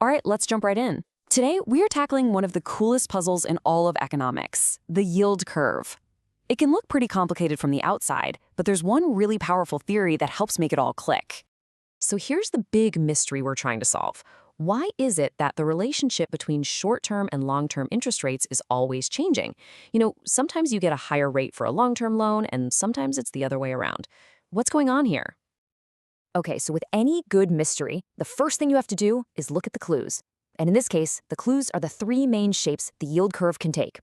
All right, let's jump right in. Today, we're tackling one of the coolest puzzles in all of economics, the yield curve. It can look pretty complicated from the outside, but there's one really powerful theory that helps make it all click. So here's the big mystery we're trying to solve. Why is it that the relationship between short-term and long-term interest rates is always changing? Sometimes you get a higher rate for a long-term loan, and sometimes it's the other way around. What's going on here? Okay, so with any good mystery, the first thing you have to do is look at the clues. And in this case, the clues are the three main shapes the yield curve can take.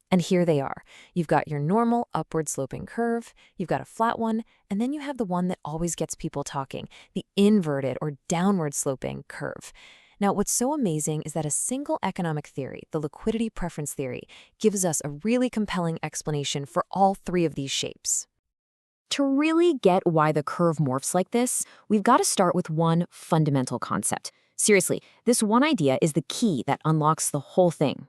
And here they are. You've got your normal upward sloping curve, you've got a flat one, and then you have the one that always gets people talking, the inverted or downward sloping curve. Now, what's so amazing is that a single economic theory, the liquidity preference theory, gives us a really compelling explanation for all three of these shapes. To really get why the curve morphs like this, we've got to start with one fundamental concept. Seriously, this one idea is the key that unlocks the whole thing.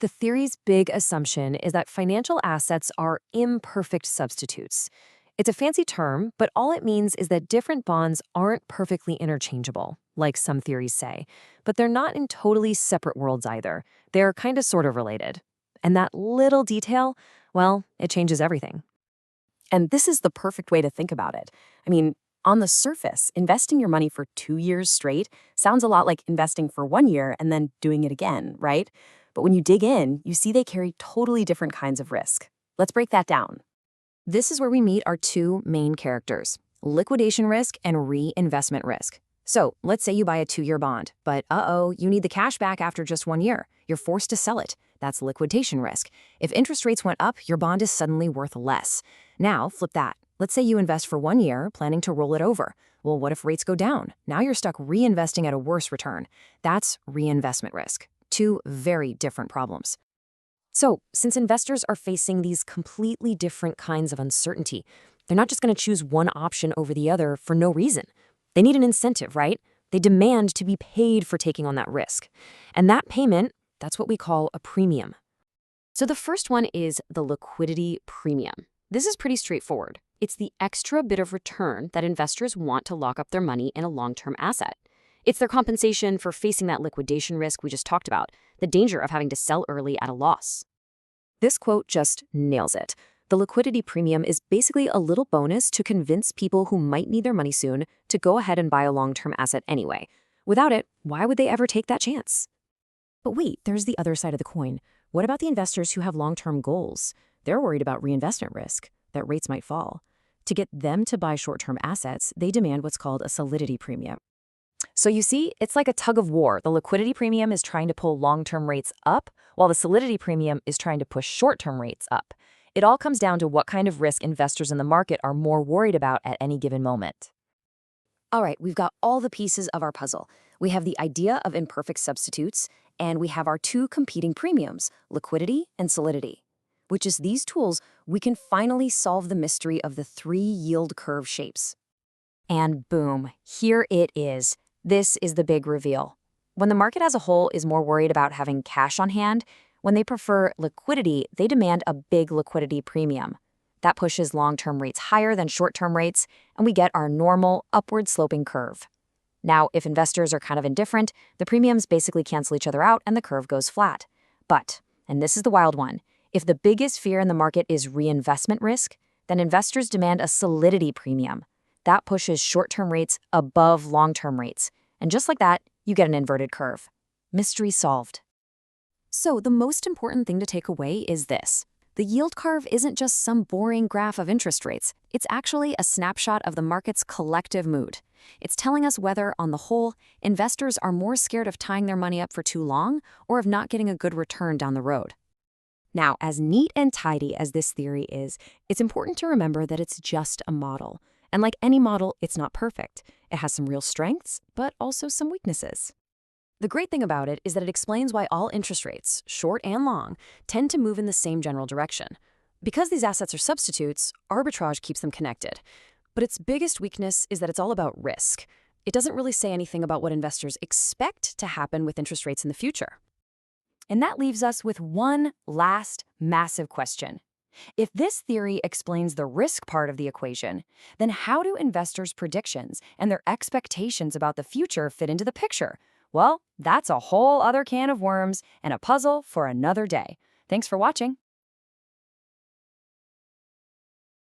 The theory's big assumption is that financial assets are imperfect substitutes. It's a fancy term, but all it means is that different bonds aren't perfectly interchangeable, like some theories say. But they're not in totally separate worlds either. They're kind of sort of related. And that little detail, well, it changes everything. And this is the perfect way to think about it. I mean, on the surface, investing your money for 2 years straight sounds a lot like investing for 1 year and then doing it again, right? But when you dig in, you see they carry totally different kinds of risk. Let's break that down. This is where we meet our two main characters, liquidation risk and reinvestment risk. So let's say you buy a 2-year bond, but you need the cash back after just 1 year. You're forced to sell it. That's liquidation risk. If interest rates went up, your bond is suddenly worth less. Now, flip that. Let's say you invest for 1 year, planning to roll it over. Well, what if rates go down? Now you're stuck reinvesting at a worse return. That's reinvestment risk. Two very different problems. So, since investors are facing these completely different kinds of uncertainty, they're not just going to choose one option over the other for no reason. They need an incentive, right? They demand to be paid for taking on that risk. And that payment, that's what we call a premium. So the first one is the liquidity premium. This is pretty straightforward. It's the extra bit of return that investors want to lock up their money in a long-term asset. It's their compensation for facing that liquidation risk we just talked about, the danger of having to sell early at a loss. This quote just nails it. The liquidity premium is basically a little bonus to convince people who might need their money soon to go ahead and buy a long-term asset anyway. Without it, why would they ever take that chance? But wait, there's the other side of the coin. What about the investors who have long-term goals? They're worried about reinvestment risk, that rates might fall. To get them to buy short-term assets, they demand what's called a solidity premium. So you see, it's like a tug of war. The liquidity premium is trying to pull long-term rates up, while the solidity premium is trying to push short-term rates up. It all comes down to what kind of risk investors in the market are more worried about at any given moment. All right, we've got all the pieces of our puzzle. We have the idea of imperfect substitutes, and we have our two competing premiums, liquidity and solidity. With just these tools, we can finally solve the mystery of the three yield curve shapes. And boom, here it is. This is the big reveal. When the market as a whole is more worried about having cash on hand, when they prefer liquidity, they demand a big liquidity premium. That pushes long-term rates higher than short-term rates, and we get our normal upward sloping curve. Now, if investors are kind of indifferent, the premiums basically cancel each other out and the curve goes flat. But, and this is the wild one, if the biggest fear in the market is reinvestment risk, then investors demand a solidity premium. That pushes short-term rates above long-term rates. And just like that, you get an inverted curve. Mystery solved. So the most important thing to take away is this. The yield curve isn't just some boring graph of interest rates. It's actually a snapshot of the market's collective mood. It's telling us whether, on the whole, investors are more scared of tying their money up for too long or of not getting a good return down the road. Now, as neat and tidy as this theory is, it's important to remember that it's just a model. And like any model, it's not perfect. It has some real strengths, but also some weaknesses. The great thing about it is that it explains why all interest rates, short and long, tend to move in the same general direction. Because these assets are substitutes, arbitrage keeps them connected. But its biggest weakness is that it's all about risk. It doesn't really say anything about what investors expect to happen with interest rates in the future. And that leaves us with one last massive question. If this theory explains the risk part of the equation, then how do investors' predictions and their expectations about the future fit into the picture? Well, that's a whole other can of worms and a puzzle for another day. Thanks for watching.